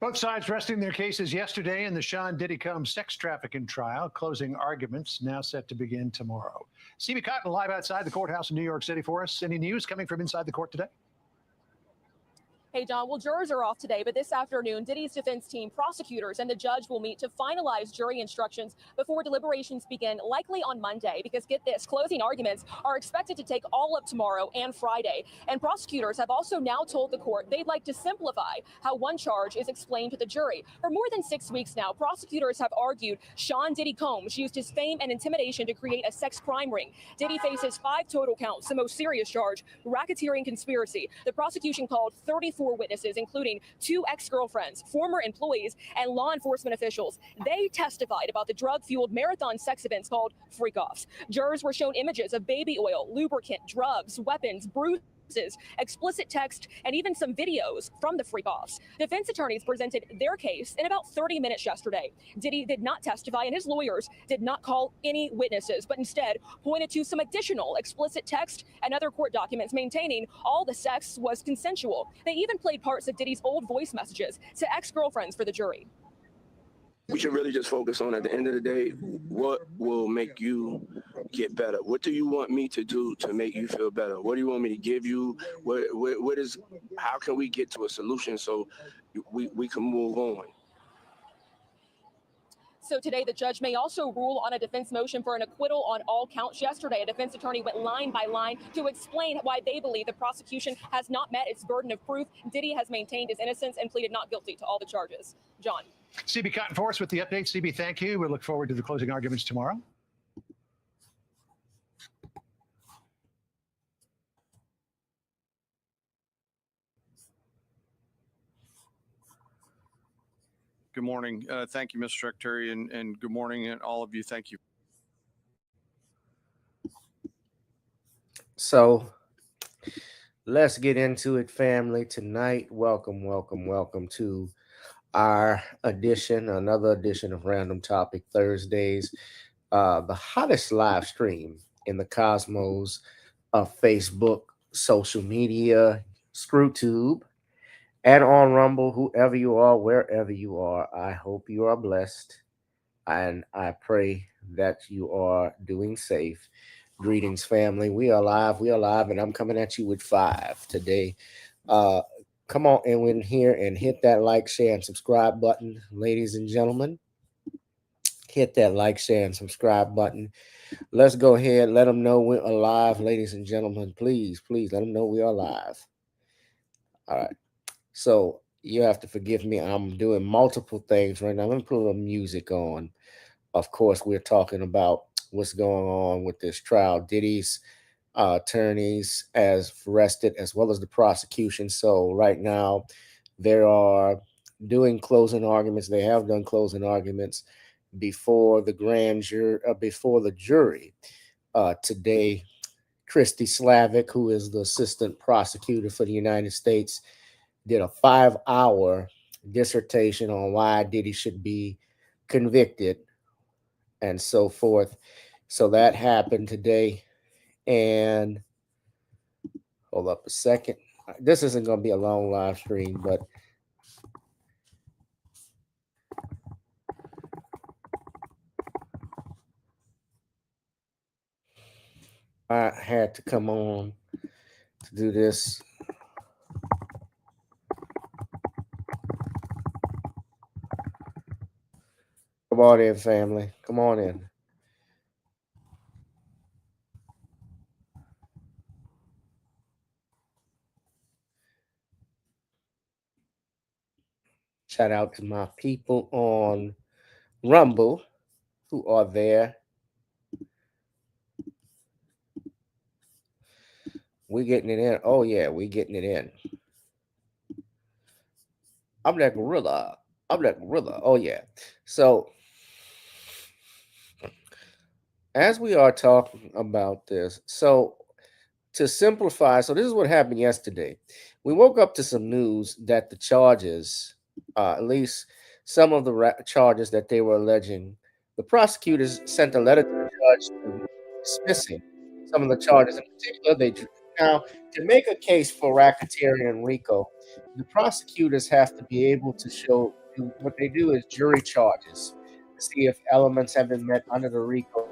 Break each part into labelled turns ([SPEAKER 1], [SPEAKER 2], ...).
[SPEAKER 1] Both sides resting their cases yesterday in the Sean Diddy Combs sex trafficking trial. Closing arguments now set to begin tomorrow. CB Cotton live outside the courthouse in New York City for us. Any news coming from inside the court today?
[SPEAKER 2] Hey, John, well, jurors are off today, but this afternoon, Diddy's defense team, prosecutors, and the judge will meet to finalize jury instructions before deliberations begin, likely on Monday, because get this, closing arguments are expected to take all of tomorrow and Friday. And prosecutors have also now told the court they'd like to simplify how one charge is explained to the jury. For more than 6 weeks now, prosecutors have argued Sean Diddy Combs used his fame and intimidation to create a sex crime ring. Diddy faces 5 total counts, the most serious charge, racketeering conspiracy. The prosecution called 34 witnesses, including 2 ex-girlfriends, former employees, and law enforcement officials. They testified about the drug-fueled marathon sex events called freak-offs. Jurors were shown images of baby oil, lubricant, drugs, weapons, bruises, explicit text, and even some videos from the freak-offs. Defense attorneys presented their case in about 30 minutes yesterday. Diddy did not testify, and his lawyers did not call any witnesses, but instead pointed to some additional explicit text and other court documents maintaining all the sex was consensual. They even played parts of Diddy's old voice messages to ex-girlfriends for the jury.
[SPEAKER 3] We should really just focus on, at the end of the day, what will make you get better? What do you want me to do to make you feel better? What do you want me to give you? How can we get to a solution so we can move on?
[SPEAKER 2] So today, the judge may also rule on a defense motion for an acquittal on all counts. Yesterday, a defense attorney went line by line to explain why they believe the prosecution has not met its burden of proof. Diddy has maintained his innocence and pleaded not guilty to all the charges. John.
[SPEAKER 1] CB Cotton for us with the update. CB, thank you. We look forward to the closing arguments tomorrow.
[SPEAKER 4] Good morning. Thank you, Mr. Secretary, and good morning, and all of you. Thank you.
[SPEAKER 5] So let's get into it, family. Tonight, welcome to our another edition of Random Topic Thursdays, the hottest live stream in the cosmos of Facebook, social media, ScrewTube, and on Rumble. Whoever you are, wherever you are, I hope you are blessed, and I pray that you are doing safe. Greetings, family. We are live, and I'm coming at you with 5 today. Come on in here and hit that like, share, and subscribe button, ladies and gentlemen. Hit that like, share, and subscribe button. Let's go ahead. Let them know we're alive, ladies and gentlemen. Please let them know we are live. All right. So you have to forgive me. I'm doing multiple things right now. Let me put a little music on. Of course, we're talking about what's going on with this trial. Diddy's attorneys as arrested, as well as the prosecution. So right now, they are doing closing arguments. They have done closing arguments before the grand jury, before the jury. Today, Christy Slavick, who is the assistant prosecutor for the United States, did a 5-hour dissertation on why Diddy should be convicted and so forth. So that happened today. And hold up a second. This isn't going to be a long live stream, but I had to come on to do this. Come on in, family. Come on in. Shout out to my people on Rumble who are there. We're getting it in. Oh, yeah, we're getting it in. I'm that gorilla. Oh, yeah. So, as we are talking about this, so to simplify, so this is what happened yesterday. We woke up to some news that the charges, at least some of the charges that they were alleging, the prosecutors sent a letter to the judge dismissing some of the charges. In particular, they Now, to make a case for racketeering and Rico, the prosecutors have to be able to show what they do is jury charges to see if elements have been met under the Rico.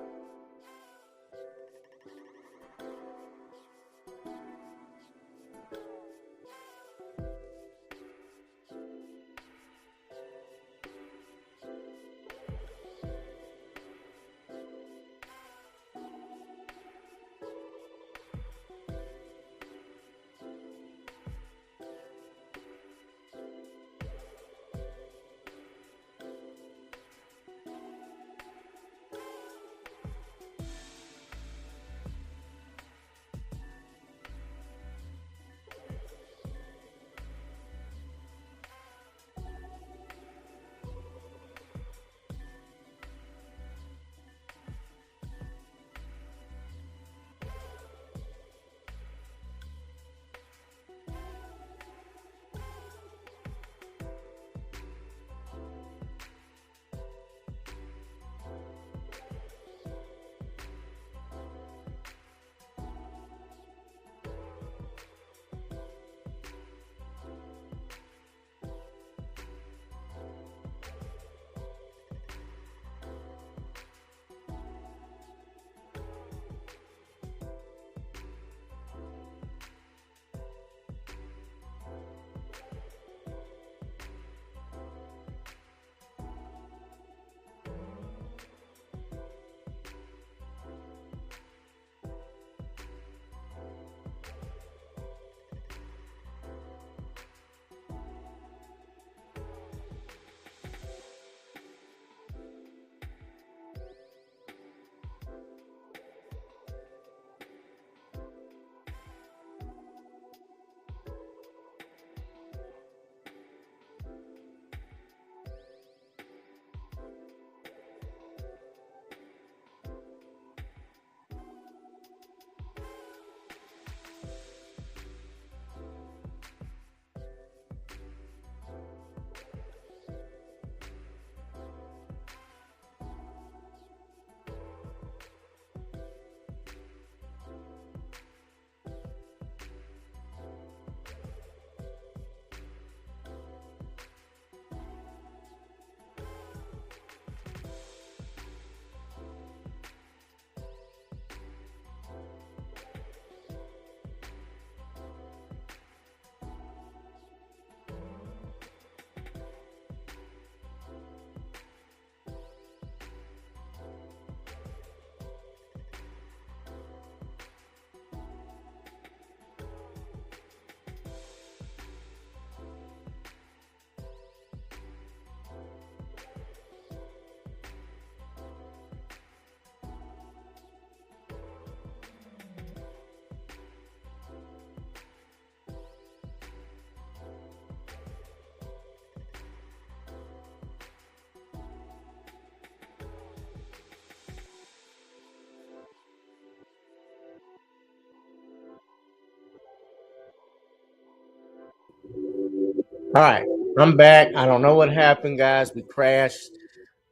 [SPEAKER 5] All right, I'm back. I don't know what happened, guys. We crashed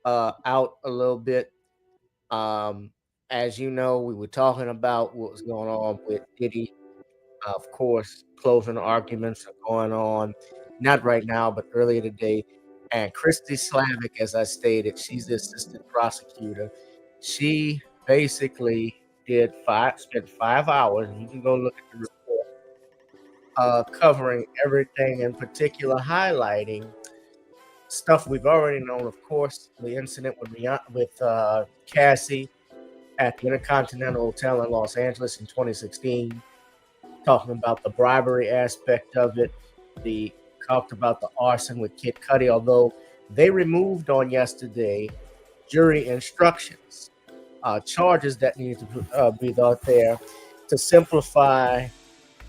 [SPEAKER 5] out a little bit. As you know, we were talking about what was going on with Diddy. Of course, closing arguments are going on, not right now, but earlier today. And Christy Slavick, as I stated, she's the assistant prosecutor. She basically spent 5 hours, and you can go look at the report, covering everything, in particular highlighting stuff we've already known. Of course, the incident with Cassie at the Intercontinental Hotel in Los Angeles in 2016, talking about the bribery aspect of it. They talked about the arson with Kid Cudi, although they removed on yesterday jury instructions, charges that needed to be out there to simplify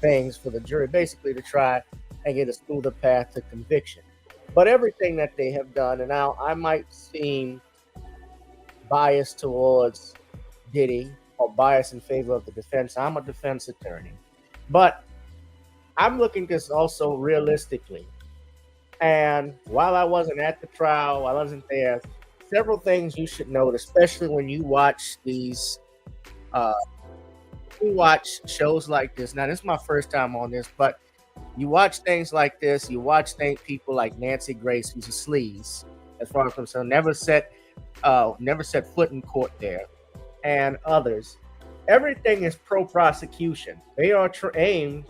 [SPEAKER 5] things for the jury, basically to try and get a smoother path to conviction. But everything that they have done, and now I might seem biased towards Diddy or biased in favor of the defense. I'm a defense attorney, but I'm looking at this also realistically. And while I wasn't at the trial, while I wasn't there, several things you should note, especially when you watch these you watch shows like this, now this is my first time on this, but you watch things like this, you watch people like Nancy Grace, who's a sleaze, as far as I'm concerned, never set foot in court there, and others. Everything is pro-prosecution. They are aimed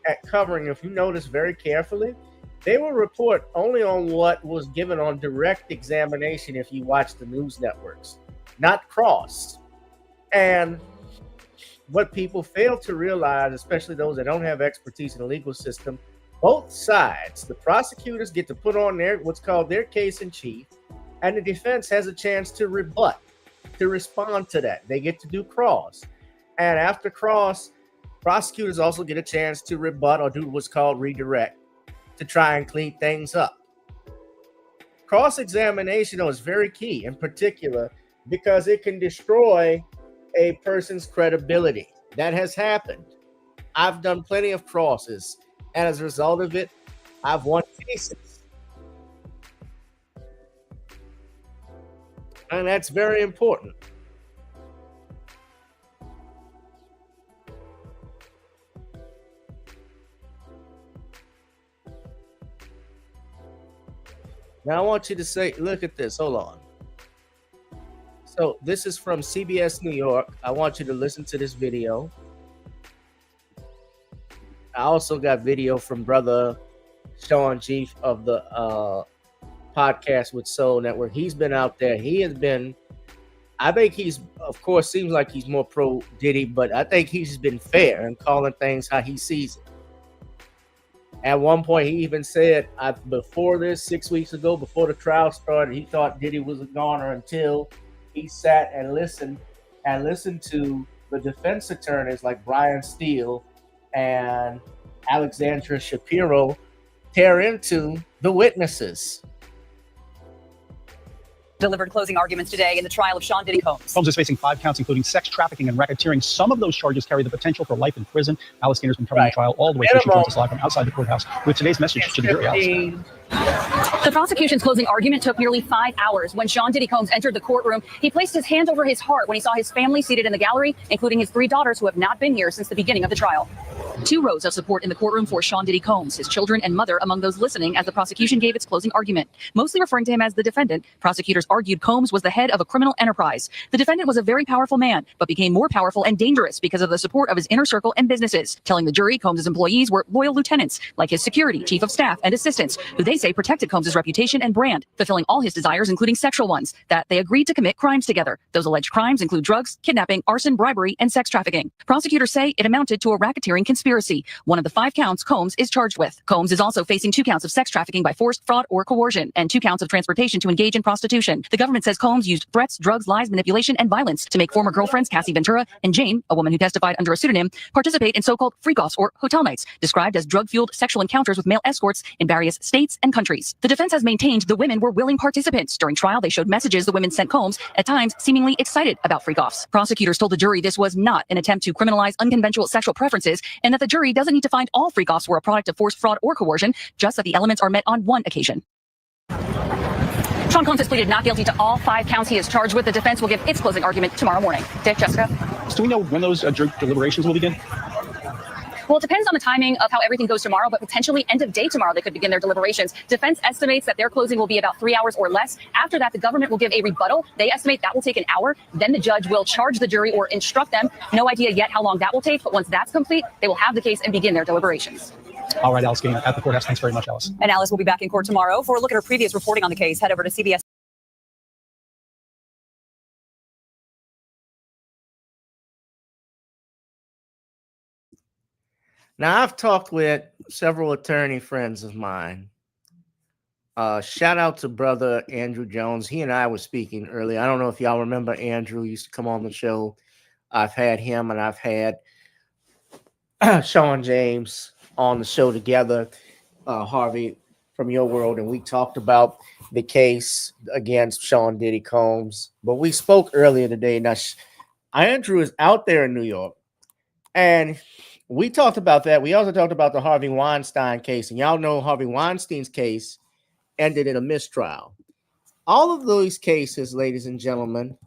[SPEAKER 5] at covering, if you notice very carefully, they will report only on what was given on direct examination if you watch the news networks, not cross. And what people fail to realize, especially those that don't have expertise in the legal system, both sides, the prosecutors get to put on what's called their case in chief, and the defense has a chance to rebut, to respond to that. They get to do cross. And after cross, prosecutors also get a chance to rebut or do what's called redirect, to try and clean things up. Cross-examination is very key, in particular, because it can destroy a person's credibility. That has happened. I've done plenty of crosses, and as a result of it, I've won cases. And that's very important. Now I want you to look at this. Hold on. So this is from CBS New York. I want you to listen to this video. I also got video from brother Sean Chief of the podcast with Soul Network. He's been out there. He has been, I think he's, of course, seems like he's more pro Diddy, but I think he's been fair and calling things how he sees it. At one point, he even said, before this, 6 weeks ago, before the trial started, he thought Diddy was a goner until he sat and listened to the defense attorneys like Brian Steele and Alexandra Shapiro tear into the witnesses.
[SPEAKER 6] Delivered closing arguments today in the trial of Sean Diddy Combs.
[SPEAKER 7] Combs is facing 5 counts, including sex trafficking and racketeering. Some of those charges carry the potential for life in prison. Alice Gainer's been covering the trial all the way through. She joins us live from outside the courthouse with today's message to the jury. Alice.
[SPEAKER 6] The prosecution's closing argument took nearly 5 hours. When Sean Diddy Combs entered the courtroom, he placed his hand over his heart when he saw his family seated in the gallery, including his 3 daughters who have not been here since the beginning of the trial. 2 rows of support in the courtroom for Sean Diddy Combs, his children and mother among those listening as the prosecution gave its closing argument. Mostly referring to him as the defendant, prosecutors argued Combs was the head of a criminal enterprise. The defendant was a very powerful man, but became more powerful and dangerous because of the support of his inner circle and businesses, telling the jury Combs' employees were loyal lieutenants, like his security, chief of staff, and assistants, who they say protected Combs' reputation and brand, fulfilling all his desires, including sexual ones, that they agreed to commit crimes together. Those alleged crimes include drugs, kidnapping, arson, bribery, and sex trafficking. Prosecutors say it amounted to a racketeering conspiracy, one of the 5 counts Combs is charged with. Combs is also facing 2 counts of sex trafficking by force, fraud, or coercion, and 2 counts of transportation to engage in prostitution. The government says Combs used threats, drugs, lies, manipulation, and violence to make former girlfriends Cassie Ventura and Jane, a woman who testified under a pseudonym, participate in so-called freak-offs or hotel nights, described as drug-fueled sexual encounters with male escorts in various states and countries. The defense has maintained the women were willing participants. During trial, they showed messages the women sent Combs, at times seemingly excited about freak-offs. Prosecutors told the jury this was not an attempt to criminalize unconventional sexual preferences, and that the jury doesn't need to find all freak-offs were a product of force, fraud, or coercion, just that the elements are met on one occasion. Sean Combs has pleaded not guilty to all 5 counts he is charged with. The defense will give its closing argument tomorrow morning. Dick, Jessica?
[SPEAKER 7] So do we know when those jury deliberations will begin?
[SPEAKER 6] Well, it depends on the timing of how everything goes tomorrow, but potentially end of day tomorrow, they could begin their deliberations. Defense estimates that their closing will be about 3 hours or less. After that, the government will give a rebuttal. They estimate that will take an hour. Then the judge will charge the jury or instruct them. No idea yet how long that will take, but once that's complete, they will have the case and begin their deliberations.
[SPEAKER 7] All right, Alice Gainer at the courthouse. Thanks very much, Alice.
[SPEAKER 6] And Alice will be back in court tomorrow. For a look at her previous reporting on the case, head over to CBS.
[SPEAKER 5] Now, I've talked with several attorney friends of mine. Shout out to brother Andrew Jones. He and I were speaking earlier. I don't know if y'all remember Andrew. He used to come on the show. I've had him and I've had Sean James on the show together, Harvey from your world, and we talked about the case against Sean Diddy Combs. But we spoke earlier today. Now, Andrew is out there in New York, and we talked about that. We also talked about the Harvey Weinstein case, and y'all know Harvey Weinstein's case ended in a mistrial. All of those cases, ladies and gentlemen,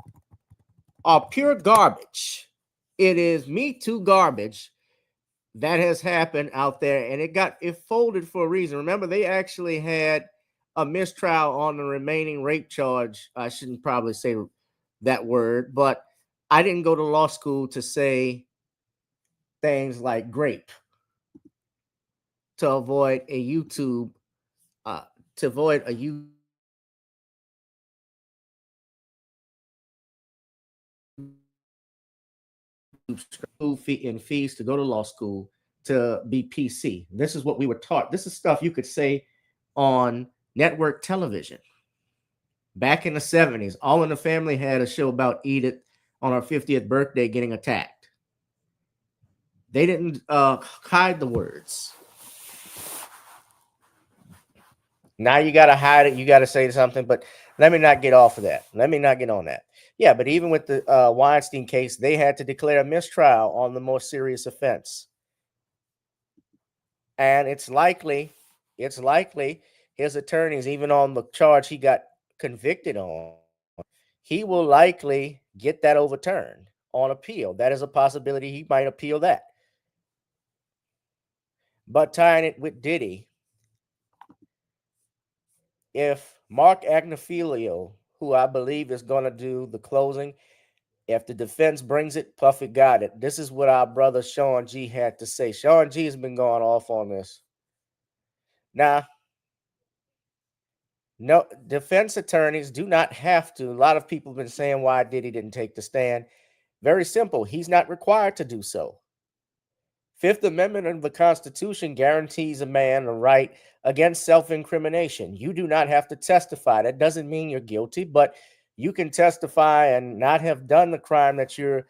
[SPEAKER 5] are pure garbage. It is Me Too garbage that has happened out there, and it folded for a reason. Remember, they actually had a mistrial on the remaining rape charge. I shouldn't probably say that word, but I didn't go to law school to say things like grape to avoid a YouTube in fees to go to law school to be PC. This is what we were taught. This is stuff you could say on network television. Back in the 70s, All in the Family had a show about Edith on her 50th birthday getting attacked. They didn't hide the words. Now you got to hide it. You got to say something, but let me not get off of that. Let me not get on that. Yeah, but even with the Weinstein case, they had to declare a mistrial on the more serious offense. And it's likely his attorneys, even on the charge he got convicted on, he will likely get that overturned on appeal. That is a possibility. He might appeal that. But tying it with Diddy, if Mark Agnifilio, who I believe is going to do the closing, if the defense brings it, Puffy got it. This is what our brother Sean G had to say. Sean G has been going off on this. Now, no, defense attorneys do not have to. A lot of people have been saying why Diddy didn't take the stand. Very simple. He's not required to do so. Fifth Amendment of the Constitution guarantees a man a right against self-incrimination. You do not have to testify. That doesn't mean you're guilty, but you can testify and not have done the crime that you're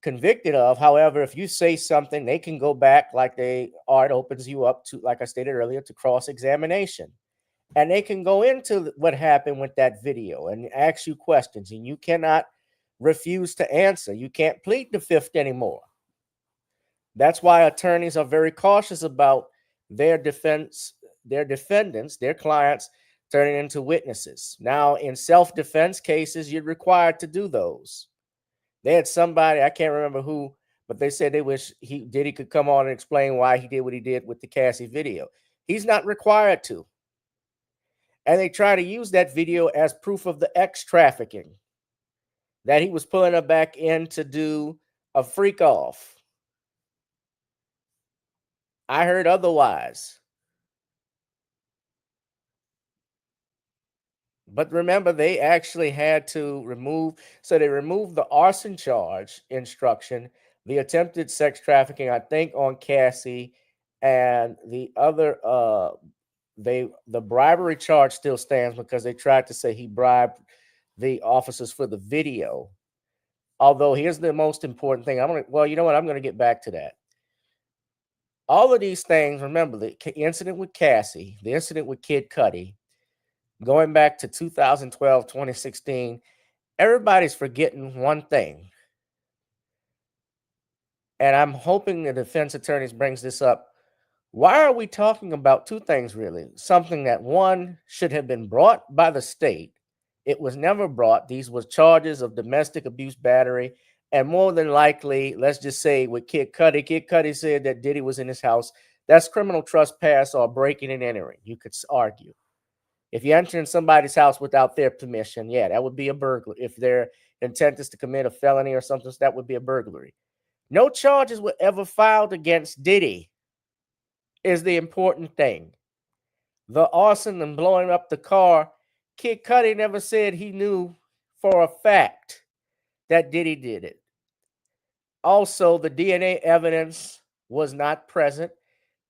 [SPEAKER 5] convicted of. However, if you say something, they can go back, like Art opens you up to, like I stated earlier, to cross-examination. And they can go into what happened with that video and ask you questions, and you cannot refuse to answer. You can't plead the fifth anymore. That's why attorneys are very cautious about their defendants, their clients turning into witnesses. Now, in self-defense cases, you're required to do those. They had somebody, I can't remember who, but they said they wish Diddy could come on and explain why he did what he did with the Cassie video. He's not required to. And they try to use that video as proof of the X trafficking, that he was pulling her back in to do a freak off. I heard otherwise. But remember, they actually had to they removed the arson charge instruction, the attempted sex trafficking, I think, on Cassie, and the other, the bribery charge still stands because they tried to say he bribed the officers for the video. Although here's the most important thing. Well, you know what? I'm going to get back to that. All of these things, remember the incident with Cassie, the incident with Kid Cudi, going back to 2012, 2016, everybody's forgetting one thing. And I'm hoping the defense attorneys brings this up. Why are we talking about two things, really? Something that, one, should have been brought by the state. It was never brought. These were charges of domestic abuse, battery. And more than likely, let's just say with Kid Cudi said that Diddy was in his house. That's criminal trespass or breaking and entering. You could argue. If you enter in somebody's house without their permission, yeah, that would be a burglary. If their intent is to commit a felony or something, that would be a burglary. No charges were ever filed against Diddy is the important thing. The arson and blowing up the car, Kid Cudi never said he knew for a fact that Diddy did it. Also, the DNA evidence was not present.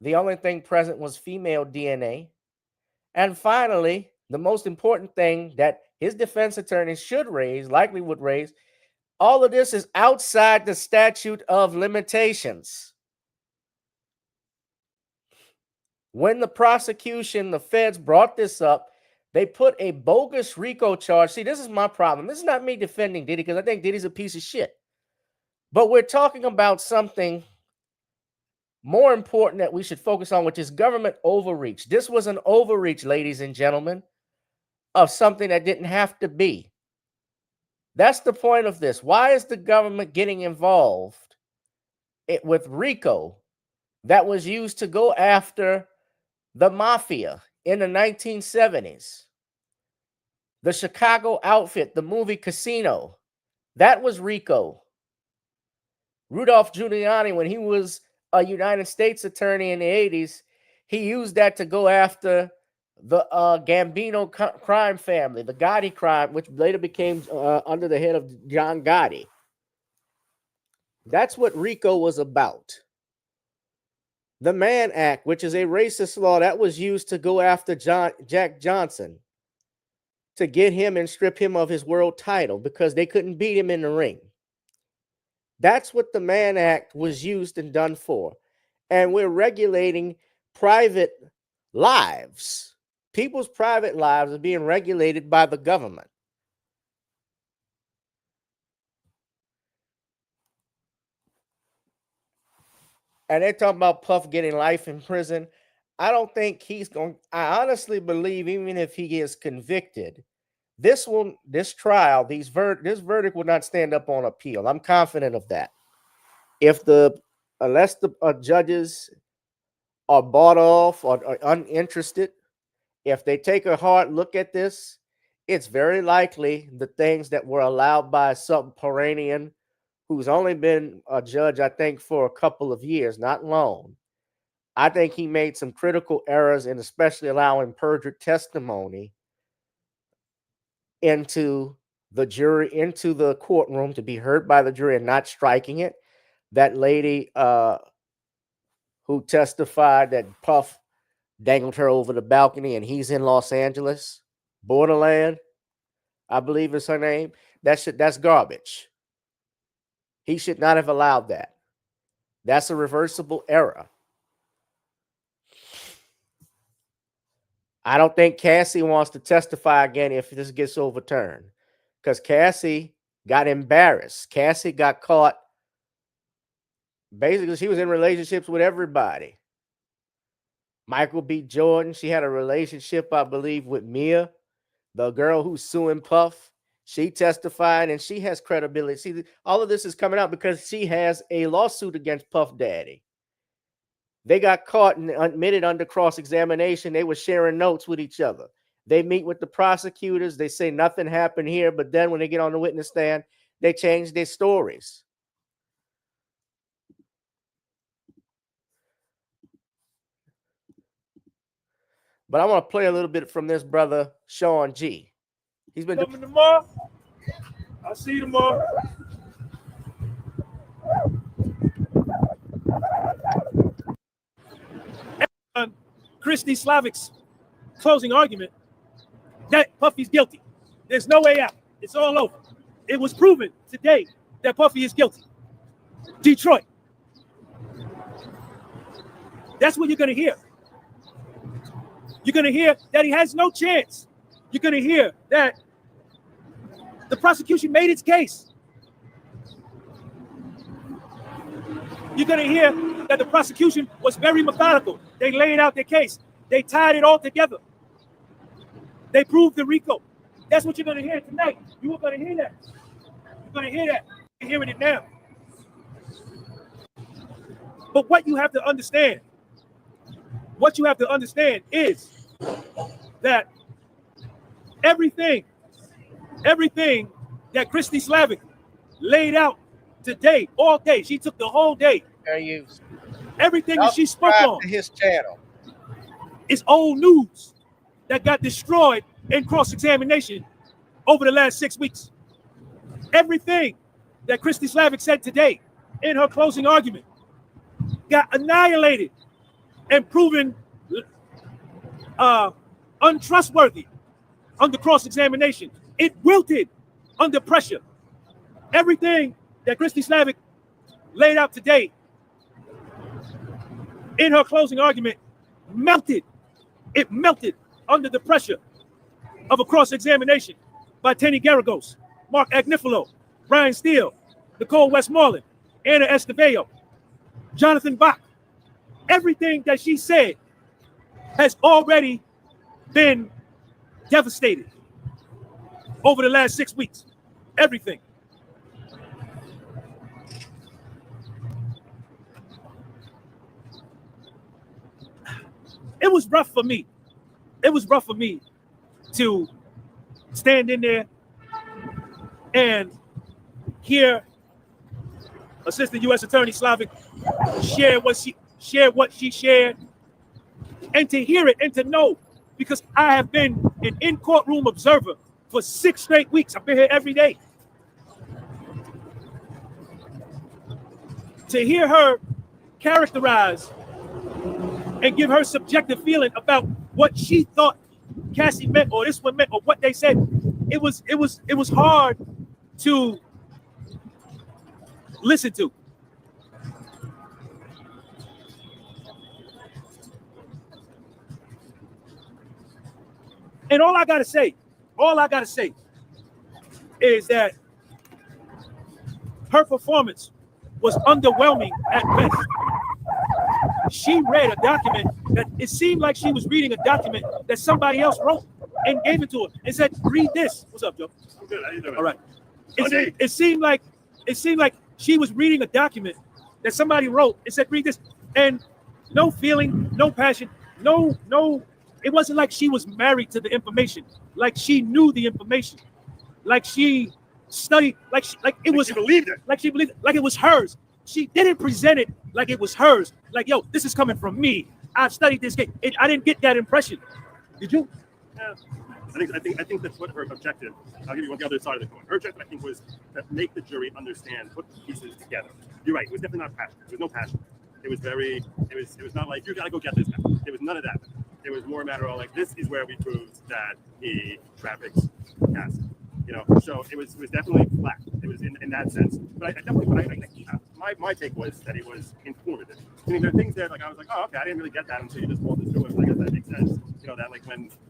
[SPEAKER 5] The only thing present was female DNA. And finally, the most important thing that his defense attorneys should raise, likely would raise, all of this is outside the statute of limitations. When the prosecution, the feds brought this up, they put a bogus Rico charge. See, this is my problem. This is not me defending Diddy because I think Diddy's a piece of shit. But we're talking about something more important that we should focus on, which is government overreach. This was an overreach, ladies and gentlemen, of something that didn't have to be. That's the point of this. Why is the government getting involved with Rico that was used to go after the mafia in the 1970s. The Chicago outfit, the movie Casino, that was Rico. Rudolph Giuliani, when he was a United States attorney in the 80s, he used that to go after the Gambino crime family, the Gotti crime, which later became under the head of John Gotti. That's what Rico was about. The Mann Act, which is a racist law that was used to go after Jack Johnson, to get him and strip him of his world title because they couldn't beat him in the ring. That's what the Mann Act was used and done for. And we're regulating private lives. People's private lives are being regulated by the government. And they're talking about Puff getting life in prison. I don't think he's going. I honestly believe even if he is convicted, this trial, this verdict will not stand up on appeal. I'm confident of that. Unless the judges are bought off or are uninterested, if they take a hard look at this, it's very likely the things that were allowed by some Peranian, who's only been a judge, I think, for a couple of years, not long. I think he made some critical errors in especially allowing perjured testimony into the jury, into the courtroom to be heard by the jury and not striking it. That lady who testified that Puff dangled her over the balcony and he's in Los Angeles, Borderland, I believe is her name. That's garbage. He should not have allowed that. That's a reversible error. I don't think Cassie wants to testify again if this gets overturned, because Cassie got embarrassed. Cassie got caught. Basically, she was in relationships with everybody. Michael B. Jordan, she had a relationship, I believe, with Mia, the girl who's suing Puff. She testified and she has credibility. See, all of this is coming out because she has a lawsuit against Puff Daddy. They got caught and admitted under cross-examination. They were sharing notes with each other. They meet with the prosecutors. They say nothing happened here. But then when they get on the witness stand, they change their stories. But I want to play a little bit from this brother, Sean G. He's been
[SPEAKER 8] coming tomorrow. I'll see you tomorrow. Christy Slavick's closing argument that Puffy's guilty. There's no way out. It's all over. It was proven today that Puffy is guilty. Detroit. That's what you're going to hear. You're going to hear that he has no chance. You're going to hear that the prosecution made its case. You're going to hear that the prosecution was very methodical. They laid out their case. They tied it all together. They proved the Rico. That's what you're going to hear tonight. You are going to hear that. You're going to hear that. You're hearing it now. But what you have to understand, is that everything that Christy Slavick laid out today, all day, she took the whole day. Everything that she spoke on
[SPEAKER 5] to his channel
[SPEAKER 8] is old news that got destroyed in cross-examination over the last 6 weeks. Everything that Christy Slavick said today in her closing argument got annihilated and proven untrustworthy under cross-examination. It wilted under pressure. Everything that Christy Slavick laid out today in her closing argument melted. It melted under the pressure of a cross-examination by Tenny Garagos, Mark Agnifilo, Brian Steele, Nicole Westmoreland, Anna Esteveo, Jonathan Bach. Everything that she said has already been devastated over the last 6 weeks. Everything. it was rough for me. It was rough for me to stand in there and hear Assistant U.S. Attorney Slavick share what she shared, and to hear it and to know, because I have been an in-courtroom observer for 6 straight weeks. I've been here every day. To hear her characterize and give her subjective feeling about what she thought Cassie meant or this one meant or what they said, it was hard to listen to. And all I gotta say is that her performance was underwhelming at best. She read a document that it seemed like she was reading a document that somebody else wrote and gave it to her and said, "Read this." What's up, Joe?
[SPEAKER 9] I'm good. How you doing?
[SPEAKER 8] All right. It seemed like she was reading a document that somebody wrote and said, "Read this," and no feeling, no passion, no. It wasn't like she was married to the information, like she knew the information, like she studied, like it was.
[SPEAKER 9] She believed it.
[SPEAKER 8] Like she believed it, like it was hers. She didn't present it like it was hers. Like, yo, this is coming from me. I've studied this case. I didn't get that impression. Did you?
[SPEAKER 9] Yeah. I think that's what her objective. I'll give you on the other side of the coin. Her objective, I think, was to make the jury understand, put the pieces together. You're right. It was definitely not passion. There was no passion. It was very. It was not like you gotta go get this guy. There was none of that. It was more a matter of like, this is where we proved that he traffics Cassie. You know, so it was definitely flat. It was in that sense. But my take was that it was informative. I mean, there are things there like I was like, oh, okay, I didn't really get that until you just walked us through it. But I guess that makes sense. You know, that like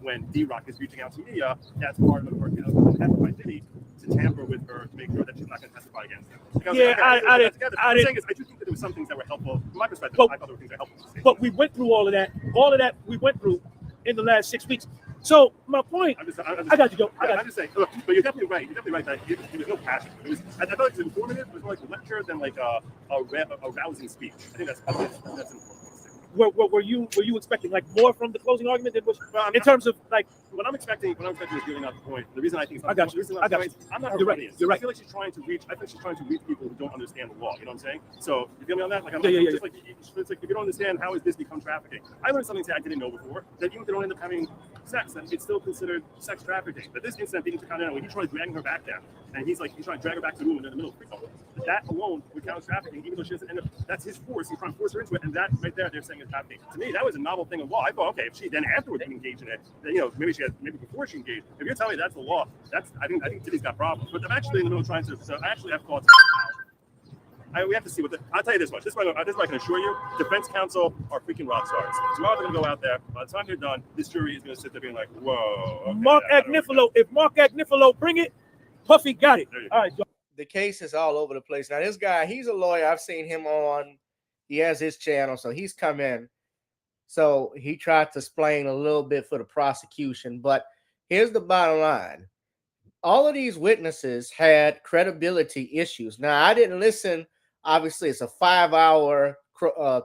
[SPEAKER 9] when D-Rock is reaching out to media, that's part of her attempt by Diddy to tamper with her to make sure that she's not going to testify against him. Like, I do think that there was some things that were helpful from my perspective. I thought there were things that were helpful.
[SPEAKER 8] But we went through all of that. All of that we went through in the last 6 weeks. So my point, I got you, Joe. I'm
[SPEAKER 9] just saying, look, but you're definitely right. You're definitely right that there was no passion. I thought it was informative. It was more like a lecture than like a rousing speech. I think that's important.
[SPEAKER 8] Were you expecting like more from the closing argument than was in terms of like
[SPEAKER 9] what I'm expecting is really not the point. The reason I think it's not
[SPEAKER 8] I got
[SPEAKER 9] the
[SPEAKER 8] you.
[SPEAKER 9] I'm not
[SPEAKER 8] You're right. You're right.
[SPEAKER 9] I feel like she's trying to reach. I think she's trying to reach people who don't understand the law. You know what I'm saying? So you feel me on that? Like I'm just like it's like if you don't understand how has this become trafficking. I learned something I didn't know before, that even if they don't end up having sex, that it's still considered sex trafficking. But this incident being Intercontinental, when he tried dragging her back down, and he's trying to drag her back to the room in the middle of Rico. That alone would count as trafficking, even though she doesn't end up. That's his force. He's trying to force her into it, and that right there, they're saying is trafficking. To me, that was a novel thing of law. I thought, okay, if she then afterwards engaged in it, then maybe before she engaged. If you're telling me that's the law, I think Diddy's got problems. But I'm actually in the middle of trying to. So I actually have thoughts. We have to see I'll tell you this much. This is what I can assure you. Defense counsel are freaking rock stars. Tomorrow they're going to go out there. By the time they're done, this jury is going to sit there being like, whoa. Okay,
[SPEAKER 8] Mark Agnifilo. If Mark Agnifilo bring it, Puffy got it. All right, Joe.
[SPEAKER 5] The case is all over the place. Now, this guy, he's a lawyer. I've seen him on. He has his channel, so he's come in. So he tried to explain a little bit for the prosecution. But here's the bottom line. All of these witnesses had credibility issues. Now, I didn't listen. Obviously, it's a 5-hour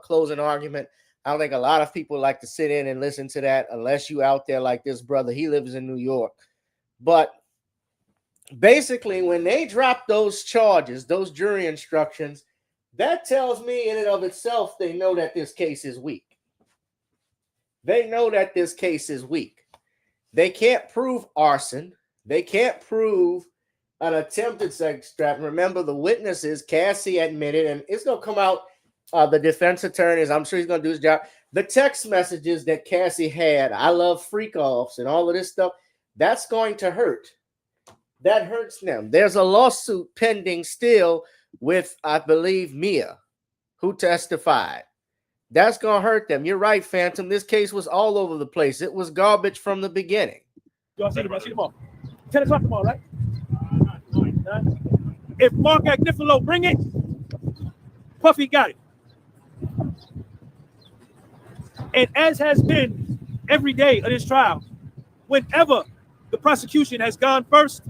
[SPEAKER 5] closing argument. I don't think a lot of people like to sit in and listen to that unless you out there like this brother. He lives in New York. But basically, when they drop those charges, those jury instructions, that tells me in and of itself they know that this case is weak. They know that this case is weak. They can't prove arson. They can't prove an attempted sex trafficking. Remember, the witnesses, Cassie admitted, and it's going to come out, the defense attorneys, I'm sure he's going to do his job. The text messages that Cassie had, I love freak-offs and all of this stuff, that's going to hurt. That hurts them. There's a lawsuit pending still with, I believe, Mia, who testified. That's going to hurt them. You're right, Phantom. This case was all over the place. It was garbage from the beginning.
[SPEAKER 8] Y'all see tomorrow. 10 o'clock tomorrow, right? If Mark Agnifilo bring it, Puffy got it. And as has been every day of this trial, whenever the prosecution has gone first,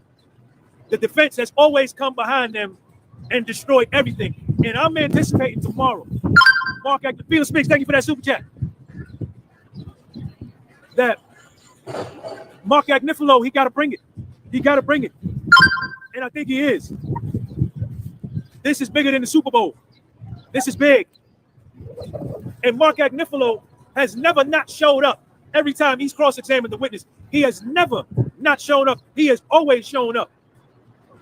[SPEAKER 8] the defense has always come behind them and destroyed everything. And I'm anticipating tomorrow. Mark Agnifilo speaks. Thank you for that super chat. that Mark Agnifilo, he got to bring it. He got to bring it. And I think he is. This is bigger than the Super Bowl. This is big. And Mark Agnifilo has never not showed up. Every time he's cross-examined the witness, he has never not shown up. He has always shown up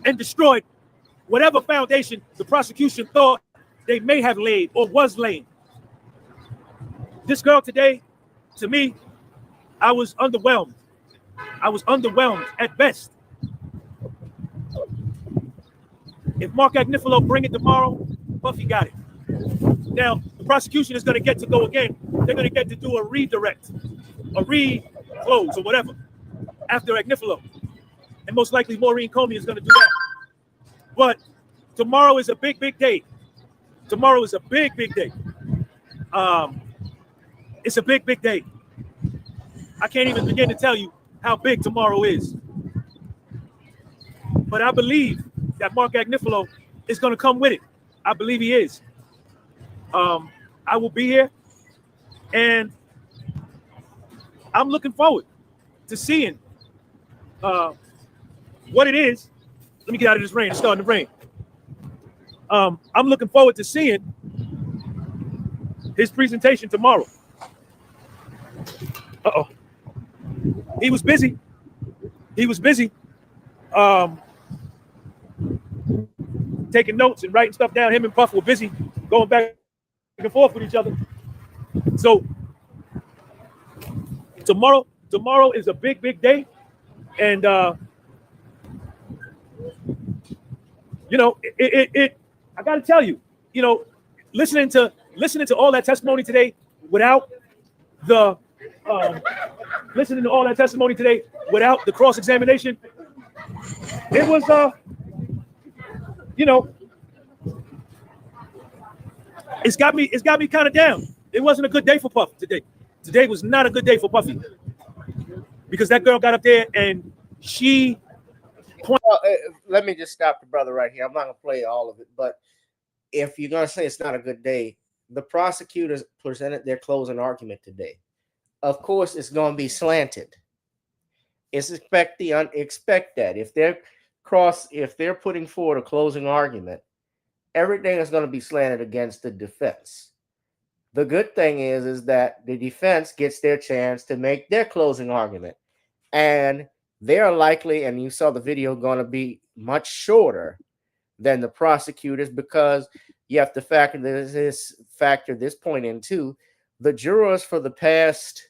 [SPEAKER 8] and destroyed whatever foundation the prosecution thought they may have laid or was laying. This girl today, to me, I was underwhelmed. I was underwhelmed at best. If Mark Agnifilo bring it tomorrow, Buffy got it. Now, the prosecution is going to get to go again. They're going to get to do a redirect, a re-close or whatever after Agnifilo. And most likely Maureen Comey is going to do that. But tomorrow is a big, big day. Tomorrow is a big, big day. It's a big, big day. I can't even begin to tell you how big tomorrow is. But I believe that Mark Agnifilo is going to come with it. I believe he is. I will be here, and I'm looking forward to seeing what it is. Let me get out of this rain. It's starting to rain. I'm looking forward to seeing his presentation tomorrow. Uh-oh. He was busy. He was busy taking notes and writing stuff down. Him and Puff were busy going back and forth with each other. So tomorrow is a big, big day. And you know, I gotta tell you, you know, listening to all that testimony today without the cross-examination, it was you know, it's got me kind of down. It wasn't a good day for Puff today. Today was not a good day for Puffy because that girl got up there and she
[SPEAKER 5] let me just stop the brother right here. I'm not gonna play all of it, but if you're gonna say it's not a good day, the prosecutors presented their closing argument today. Of course, it's gonna be slanted. Expect that if they're putting forward a closing argument, everything is going to be slanted against the defense. The good thing is that the defense gets their chance to make their closing argument, and they're likely, and you saw the video, going to be much shorter than the prosecutors because you have to factor this point in too. The jurors for the past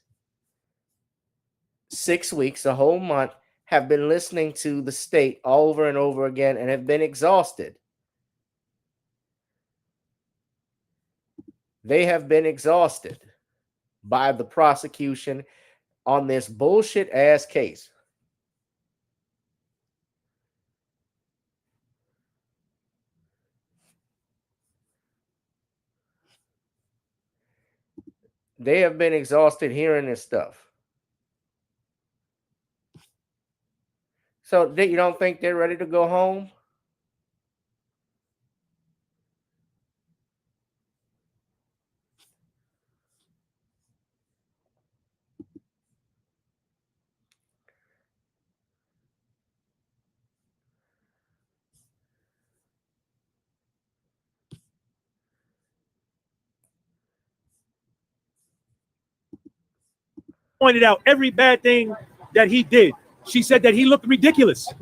[SPEAKER 5] 6 weeks, a whole month, have been listening to the state over and over again and have been exhausted. They have been exhausted by the prosecution on this bullshit ass case. They have been exhausted hearing this stuff. So you don't think they're ready to go home?
[SPEAKER 8] pointed out every bad thing that he did. She said that he looked ridiculous.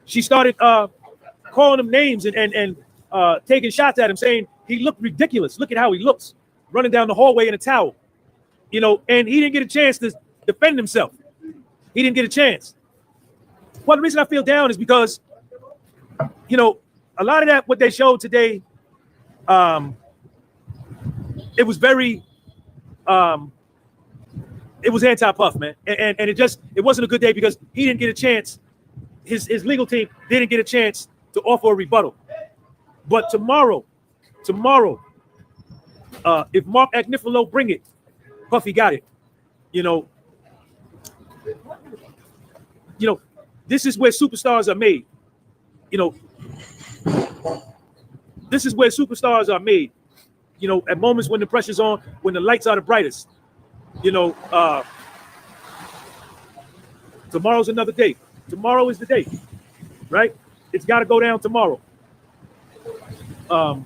[SPEAKER 8] She started calling him names and taking shots at him, saying he looked ridiculous. Look at how he looks, running down the hallway in a towel. You know, and he didn't get a chance to defend himself. He didn't get a chance. One reason I feel down is because, you know, a lot of that, what they showed today, it was very, it was anti-Puff, man. And it wasn't a good day because he didn't get a chance. His legal team didn't get a chance to offer a rebuttal. But tomorrow, if Mark Agnifilo bring it, Puffy got it. You know, this is where superstars are made. You know, this is where superstars are made. You know, at moments when the pressure's on, when the lights are the brightest. You know, Tomorrow's another day. Tomorrow is the day, right? It's got to go down tomorrow. And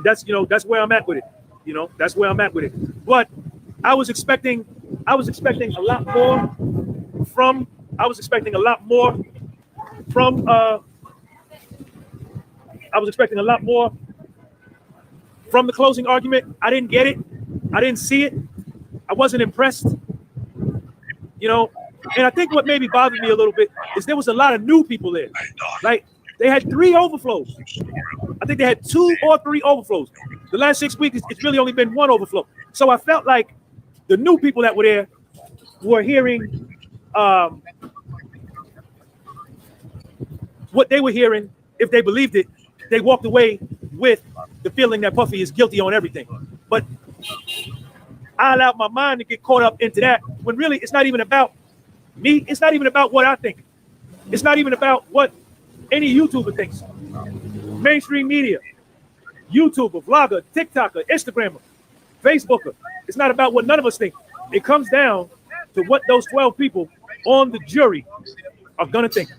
[SPEAKER 8] that's, that's where I'm at with it. That's where I'm at with it. But I was expecting a lot more from the closing argument. I didn't get it. I didn't see it. I wasn't impressed. And I think what maybe bothered me a little bit is there was a lot of new people there. Like, they had 3 overflows. I think they had 2 or 3 overflows. The last 6 weeks, it's really only been 1 overflow. So I felt like the new people that were there were hearing what they were hearing. If they believed it, they walked away with the feeling that Puffy is guilty on everything. But I allowed my mind to get caught up into that when really it's not even about me. It's not even about what I think. It's not even about what any YouTuber thinks. Mainstream media, YouTuber, vlogger, TikToker, Instagrammer, Facebooker. It's not about what none of us think. It comes down to what those 12 people on the jury are going to think.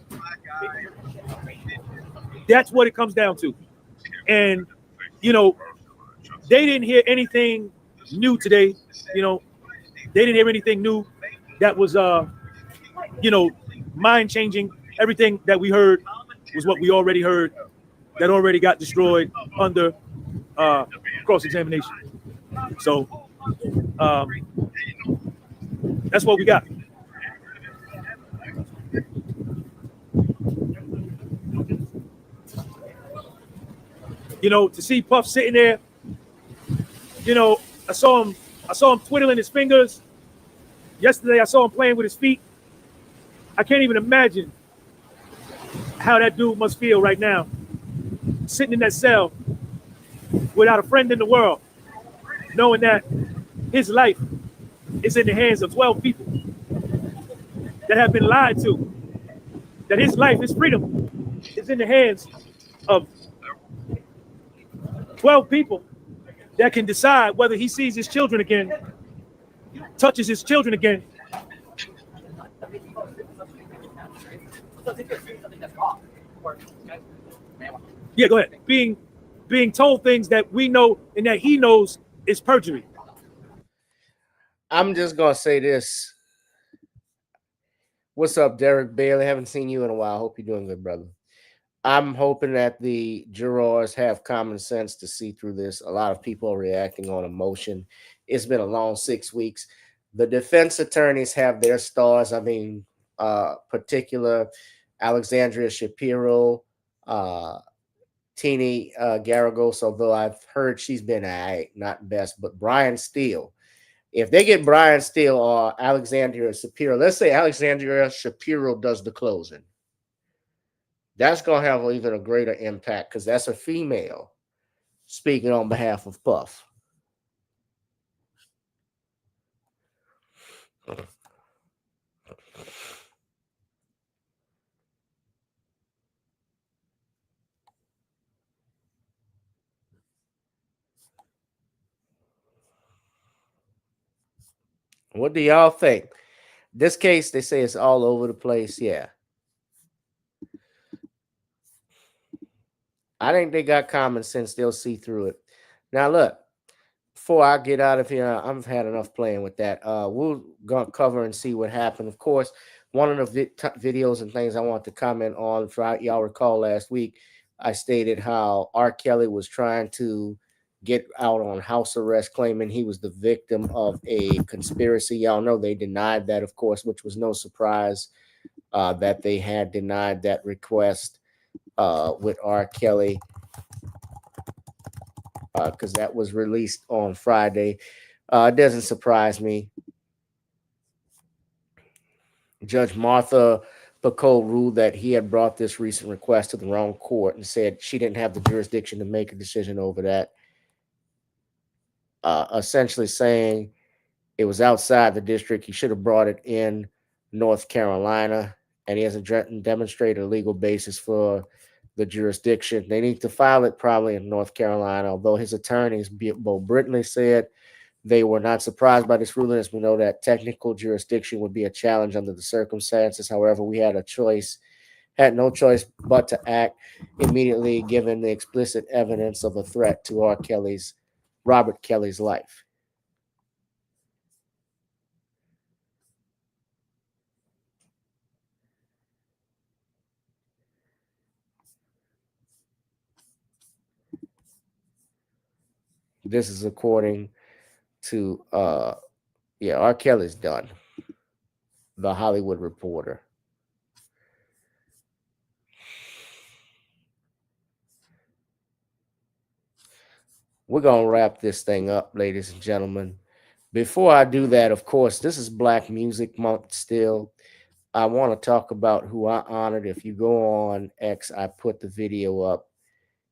[SPEAKER 8] That's what it comes down to. And, they didn't hear anything new today. They didn't hear anything new that was, mind-changing. Everything that we heard was what we already heard, that already got destroyed under cross-examination. So that's what we got. To see Puff sitting there, I saw him twiddling his fingers. Yesterday, I saw him playing with his feet. I can't even imagine how that dude must feel right now, sitting in that cell without a friend in the world, knowing that his life is in the hands of 12 people that have been lied to, that his life, his freedom is in the hands of 12 people that can decide whether he sees his children again, touches his children again. Yeah, go ahead. Being told things that we know and that he knows is perjury.
[SPEAKER 5] I'm just gonna say this. What's up, Derek Bailey? Haven't seen you in a while. Hope you're doing good, brother. I'm hoping that the jurors have common sense to see through this. A lot of people are reacting on emotion. It's been a long 6 weeks. The defense attorneys have their stars. I mean, particular Alexandria Shapiro, Teeny Garagos, although I've heard she's been not best, but Brian Steele. If they get Brian Steele or Alexandria Shapiro, let's say Alexandria Shapiro does the closing, that's going to have even a greater impact because that's a female speaking on behalf of Puff. What do y'all think? This case, they say it's all over the place. Yeah. I think they got common sense. They'll see through it. Now, look, before I get out of here, I've had enough playing with that. We'll go cover and see what happened. Of course, one of the videos and things I want to comment on, y'all recall last week, I stated how R. Kelly was trying to get out on house arrest, claiming he was the victim of a conspiracy. Y'all know they denied that, of course, which was no surprise that they had denied that request with R. Kelly because that was released on Friday. It doesn't surprise me. Judge Martha Pacole ruled that he had brought this recent request to the wrong court and said she didn't have the jurisdiction to make a decision over that. Essentially saying it was outside the district. He should have brought it in North Carolina, and he hasn't demonstrated a legal basis for the jurisdiction. They need to file it probably in North Carolina, although his attorneys, Bo Brittany, said They were not surprised by this ruling, as we know that technical jurisdiction would be a challenge under the circumstances. However, we had no choice but to act immediately, given the explicit evidence of a threat to Robert Kelly's life. This is according to R. Kelly's done. The Hollywood Reporter. We're going to wrap this thing up, ladies and gentlemen. Before I do that, of course, this is Black Music Month still. I want to talk about who I honored. If you go on X, I put the video up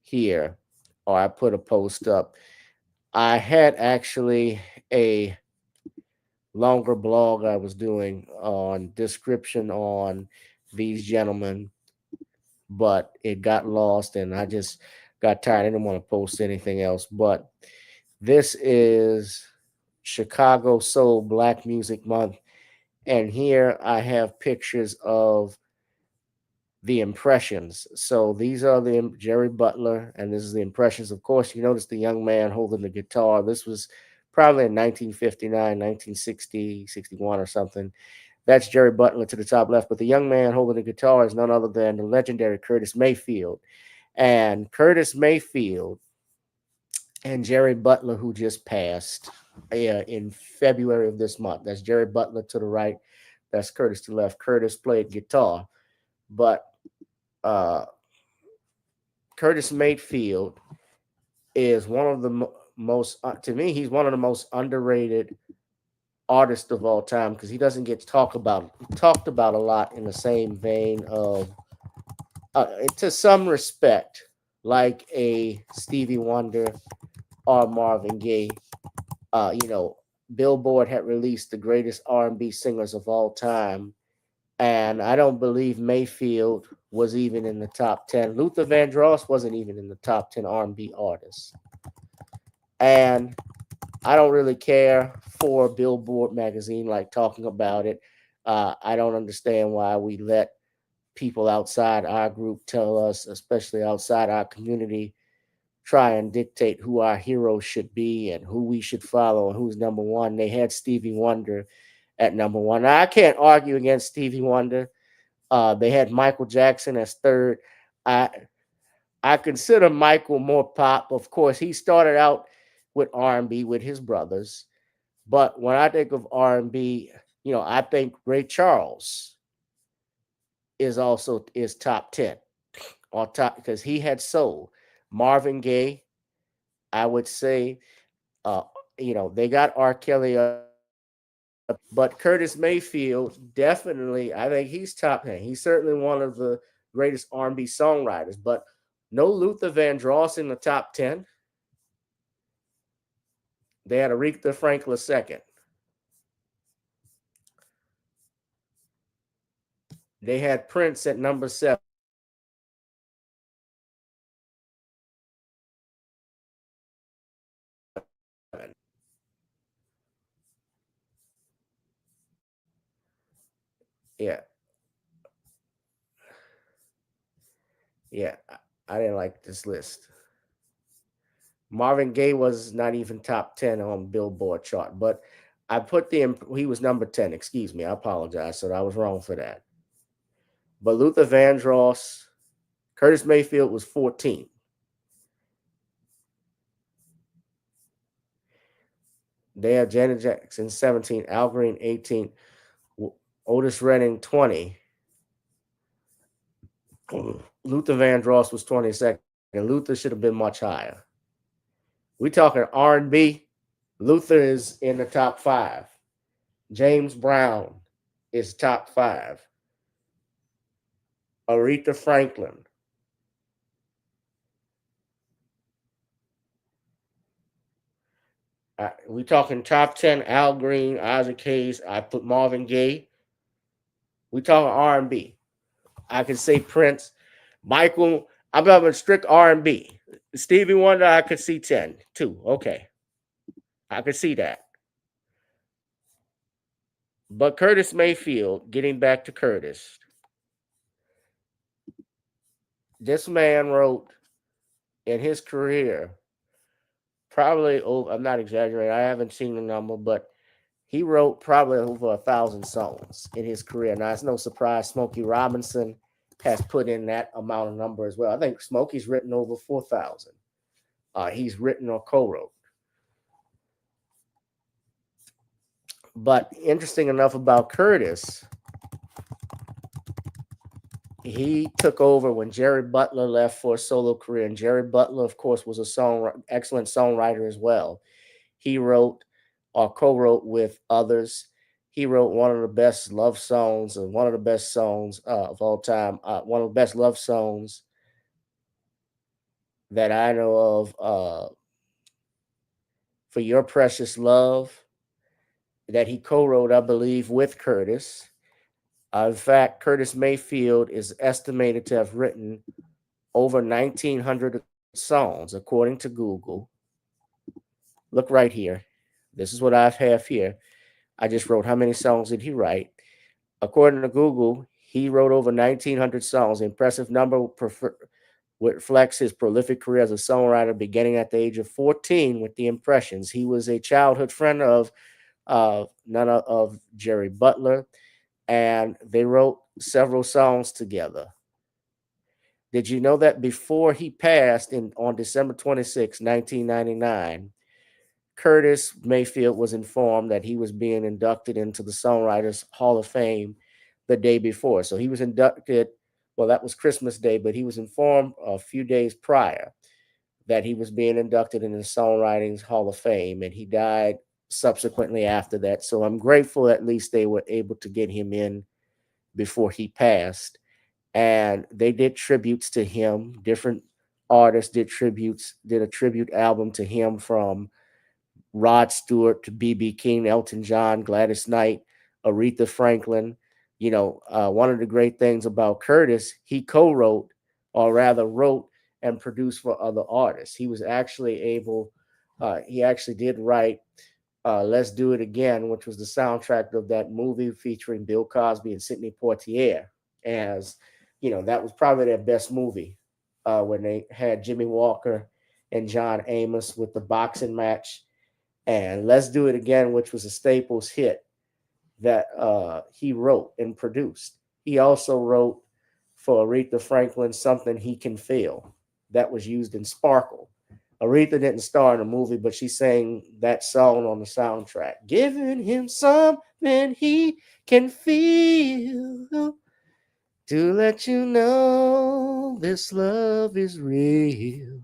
[SPEAKER 5] here, or I put a post up. I had actually a longer blog I was doing on description on these gentlemen, but it got lost and I just got tired. I didn't want to post anything else, but this is Chicago Soul Black Music Month. And here I have pictures of the impressions. So these are the Jerry Butler, and this is the impressions. Of course, you notice the young man holding the guitar. This was probably in 1959, 1960, 61 or something. That's Jerry Butler to the top left. But the young man holding the guitar is none other than the legendary Curtis Mayfield. And Curtis Mayfield and Jerry Butler, who just passed in February of this month. That's Jerry Butler to the right. That's Curtis to the left. Curtis played guitar. But Curtis Mayfield is one of the most, to me, he's one of the most underrated artists of all time, because he doesn't get talked about a lot in the same vein of, to some respect, like a Stevie Wonder or Marvin Gaye. Billboard had released the greatest R&B singers of all time, and I don't believe Mayfield was even in the top 10. Luther Vandross wasn't even in the top 10 R&B artists. And I don't really care for Billboard magazine like talking about it. I don't understand why we let people outside our group tell us, especially outside our community, try and dictate who our heroes should be and who we should follow and who's number one. They had Stevie Wonder at number one. Now, I can't argue against Stevie Wonder. They had Michael Jackson as third. I consider Michael more pop. Of course, he started out with R&B with his brothers. But when I think of R&B, I think Ray Charles is top 10 or top, because he had soul. Marvin Gaye, I would say, they got R. Kelly, but Curtis Mayfield, definitely, I think he's top 10. He's certainly one of the greatest R&B songwriters, but no Luther Vandross in the top 10. They had Aretha Franklin second. They had Prince at number 7. Yeah, I didn't like this list. Marvin Gaye was not even top 10 on Billboard chart, but I put he was number 10. Excuse me, I apologize. So I was wrong for that. But Luther Vandross, Curtis Mayfield was 14. They had Janet Jackson 17, Al Green 18, Otis Redding 20. Luther Vandross was 22nd, and Luther should have been much higher. We talking R&B. Luther is in the top 5. James Brown is top 5. Aretha Franklin. We talking top 10. Al Green, Isaac Hayes. I put Marvin Gaye. We talking R&B. I can say Prince, Michael. I'm having strict R&B. Stevie Wonder, I could see 10 too. Okay. I could see that. But Curtis Mayfield, getting back to Curtis, this man wrote in his career probably over, I'm not exaggerating, I haven't seen the number, but he wrote probably over 1,000 songs in his career. Now, it's no surprise Smokey Robinson has put in that amount of number as well. I think Smokey's written over 4,000. He's written or co-wrote. But interesting enough about Curtis, he took over when Jerry Butler left for a solo career. And Jerry Butler, of course, was excellent songwriter as well. He wrote or co-wrote with others. He wrote one of the best love songs and one of the best songs of all time. One of the best love songs that I know of, For Your Precious Love, that he co-wrote, I believe, with Curtis. In fact, Curtis Mayfield is estimated to have written over 1,900 songs, according to Google. Look right here. This is what I have here. I just wrote how many songs did he write. According to Google, he wrote over 1,900 songs. The impressive number reflects his prolific career as a songwriter, beginning at the age of 14 with the Impressions. He was a childhood friend of none of Jerry Butler, and they wrote several songs together. Did you know that before he passed on December 26, 1999, Curtis Mayfield was informed that he was being inducted into the Songwriters Hall of Fame the day before? So he was inducted, well, that was Christmas Day, but he was informed a few days prior that he was being inducted into the Songwriting Hall of Fame, and he died subsequently after that. So I'm grateful at least they were able to get him in before he passed. And they did tributes to him. Different artists did a tribute album to him, from Rod Stewart to B.B. King, Elton John, Gladys Knight, Aretha Franklin. You know, one of the great things about Curtis, he co-wrote, or rather wrote and produced for other artists. He was actually he actually did write Let's Do It Again, which was the soundtrack of that movie featuring Bill Cosby and Sidney Poitier. As you know, that was probably their best movie, when they had Jimmy Walker and John Amos with the boxing match. And Let's Do It Again, which was a Staples hit that he wrote and produced. He also wrote for Aretha Franklin Something He Can Feel, that was used in Sparkle. Aretha didn't star in the movie, but she sang that song on the soundtrack. Giving him something he can feel, to let you know this love is real.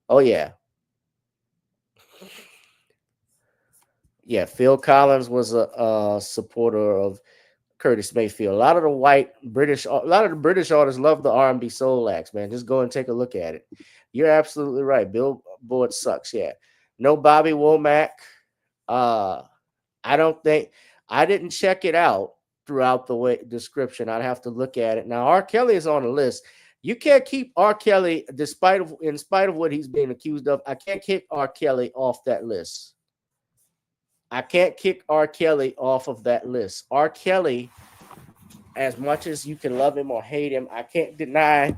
[SPEAKER 5] Oh, yeah. Yeah, Phil Collins was a supporter of Curtis Mayfield. A lot of the British artists love the R&B soul acts, man. Just go and take a look at it. You're absolutely right. Billboard sucks. Yeah. No Bobby Womack. I didn't check it out throughout the description. I'd have to look at it. Now, R. Kelly is on the list. You can't keep R. Kelly, in spite of what he's being accused of. I can't kick R. Kelly off that list. I can't kick R. Kelly off of that list. R. Kelly, as much as you can love him or hate him, I can't deny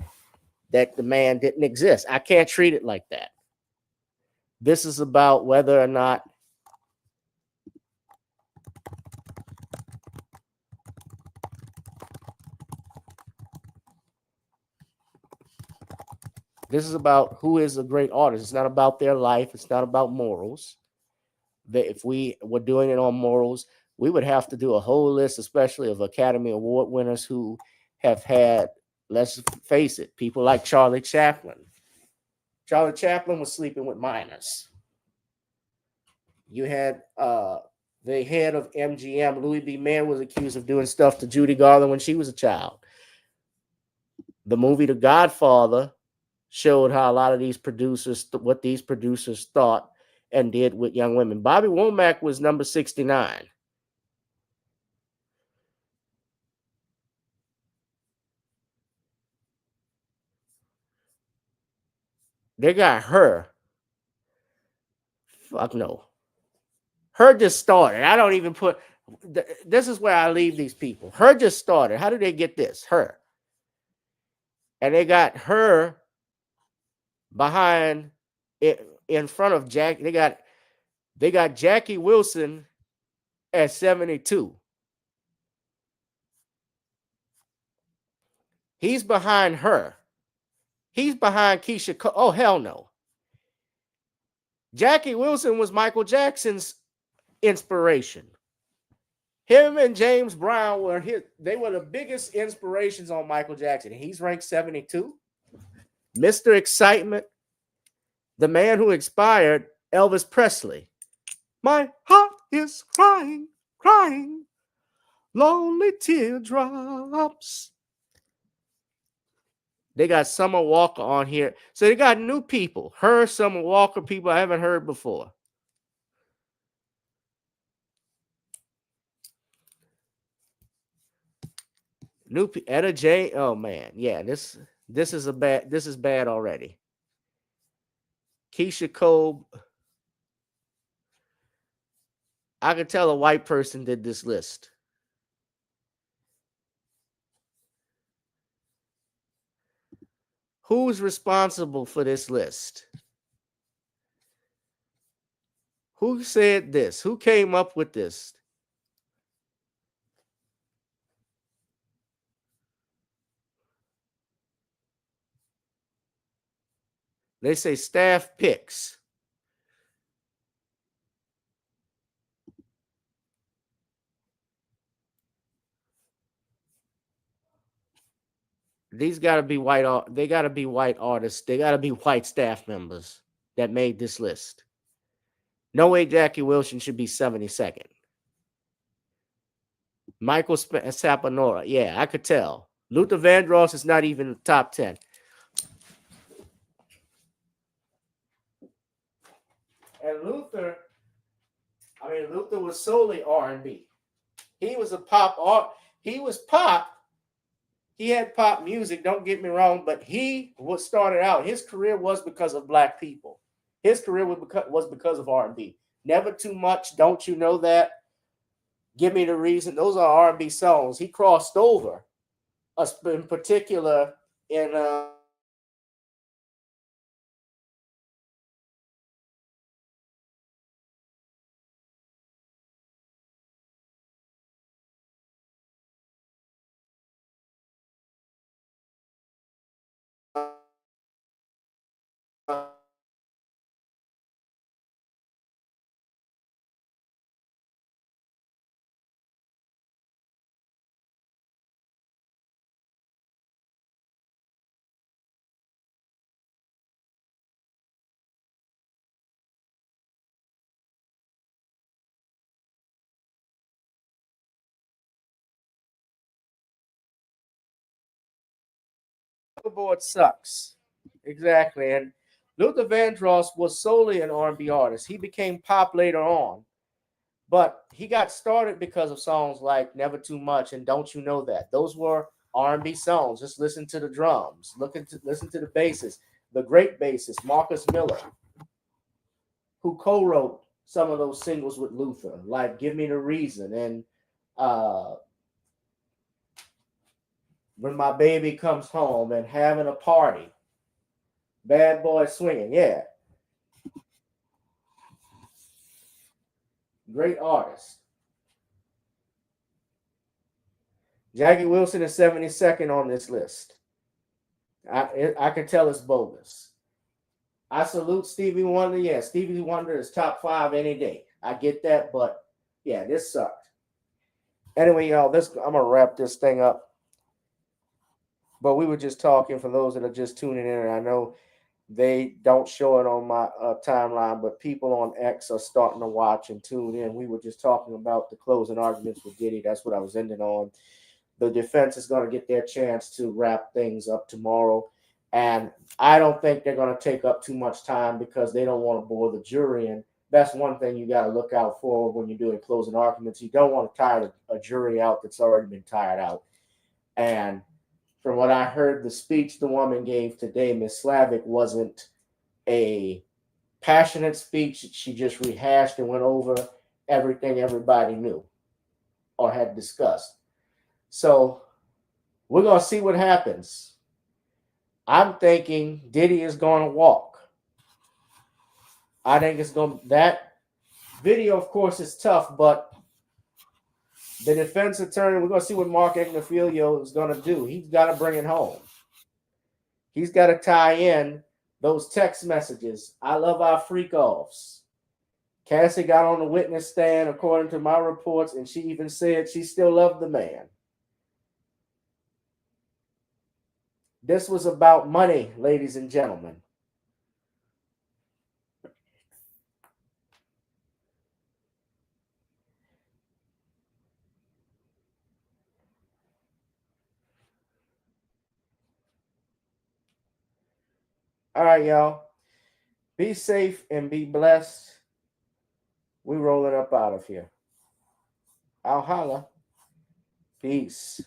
[SPEAKER 5] that the man didn't exist. I can't treat it like that. This is about whether or not this is about who is a great artist. It's not about their life. It's not about morals. That if we were doing it on morals, we would have to do a whole list, especially of Academy Award winners who have had, let's face it, people like Charlie Chaplin. Charlie Chaplin was sleeping with minors. You had the head of MGM, Louis B. Mayer, was accused of doing stuff to Judy Garland when she was a child. The movie The Godfather showed how a lot of these producers, what these producers thought and did with young women. Bobby Womack was number 69. They got her. Fuck no. Her just started. I don't even put. This is where I leave these people. Her just started. How do they get this? Her. And they got her behind it in front of Jack. They got Jackie Wilson at 72. He's behind her. He's behind Keisha. Oh, hell no. Jackie Wilson was Michael Jackson's inspiration. Him and James Brown were the biggest inspirations on Michael Jackson. He's ranked 72. Mr. Excitement, the man who inspired Elvis Presley. My heart is crying, crying, lonely teardrops. They got Summer Walker on here. So they got new people. Her, Summer Walker, people I haven't heard before. New Etta J. Oh man, yeah. This is bad already. Keisha Cole. I could tell a white person did this list. Who's responsible for this list? Who said this? Who came up with this? They say staff picks. These got to be white. They got to be white artists. They got to be white staff members that made this list. No way Jackie Wilson should be 72nd. Michael Saponara. Yeah, I could tell. Luther Vandross is not even top 10. And Luther was solely R&B. He was a pop art. He was pop. He had pop music, don't get me wrong, but he was started out. His career was because of black people. His career was because of R&B. Never Too Much, Don't You Know That? Give Me the Reason. Those are R&B songs. He crossed over, in particular in board sucks. Exactly. And Luther Vandross was solely an R&B artist. He became pop later on, but he got started because of songs like Never Too Much and Don't You Know That. Those were R&B songs. Just listen to the drums. Listen to the basses. The great bassist, Marcus Miller, who co-wrote some of those singles with Luther, like Give Me the Reason and When My Baby Comes Home and Having a Party. Bad Boy Swinging, yeah. Great artist. Jackie Wilson is 72nd on this list. I can tell it's bogus. I salute Stevie Wonder. Yeah, Stevie Wonder is top 5 any day. I get that, but yeah, this sucked. Anyway, y'all, I'm going to wrap this thing up. But we were just talking for those that are just tuning in, and I know they don't show it on my timeline, but people on X are starting to watch and tune in. We were just talking about the closing arguments with Diddy. That's what I was ending on. The defense is going to get their chance to wrap things up tomorrow. And I don't think they're going to take up too much time because they don't want to bore the jury. And that's one thing you got to look out for when you're doing closing arguments. You don't want to tire a jury out that's already been tired out. And from what I heard, the speech the woman gave today, Ms. Slavick, wasn't a passionate speech. She just rehashed and went over. everything everybody knew or had discussed. So we're going to see what happens. I'm thinking Diddy is going to walk. I think it's going to, that video, of course, is tough, but the defense attorney, we're going to see what Mark Agnifilo is going to do. He's got to bring it home. He's got to tie in those text messages. I love our freak offs. Cassie got on the witness stand, according to my reports, and she even said she still loved the man. This was about money, ladies and gentlemen. All right, y'all. Be safe and be blessed. We rolling up out of here. I'll holla. Peace.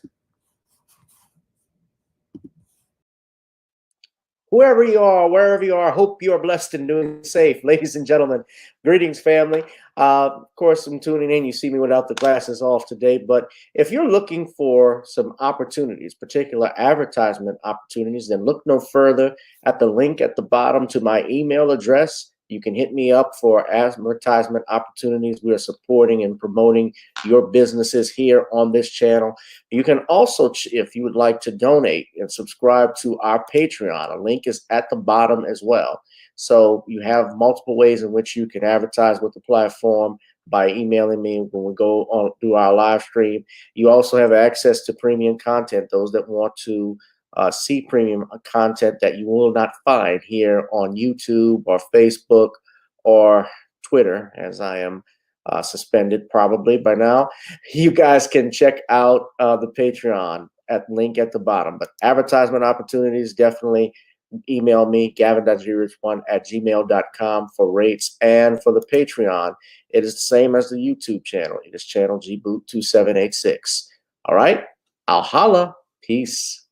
[SPEAKER 5] Whoever you are, wherever you are, hope you are blessed and doing safe. Ladies and gentlemen, greetings, family. Of course, I'm tuning in. You see me without the glasses off today. But if you're looking for some opportunities, particular advertisement opportunities, then look no further at the link at the bottom to my email address. You can hit me up for advertisement opportunities. We are supporting and promoting your businesses here on this channel. You can also, if you would like to donate and subscribe to our Patreon, a link is at the bottom as well. So you have multiple ways in which you can advertise with the platform by emailing me when we go on do our live stream. You also have access to premium content, those that want to see premium content that you will not find here on YouTube or Facebook or Twitter, as I am suspended probably by now. You guys can check out the Patreon at link at the bottom. But advertisement opportunities, definitely email me, gavin.grich1@gmail.com for rates. And for the Patreon, it is the same as the YouTube channel. It is channel gboot2786. All right, I'll holla. Peace.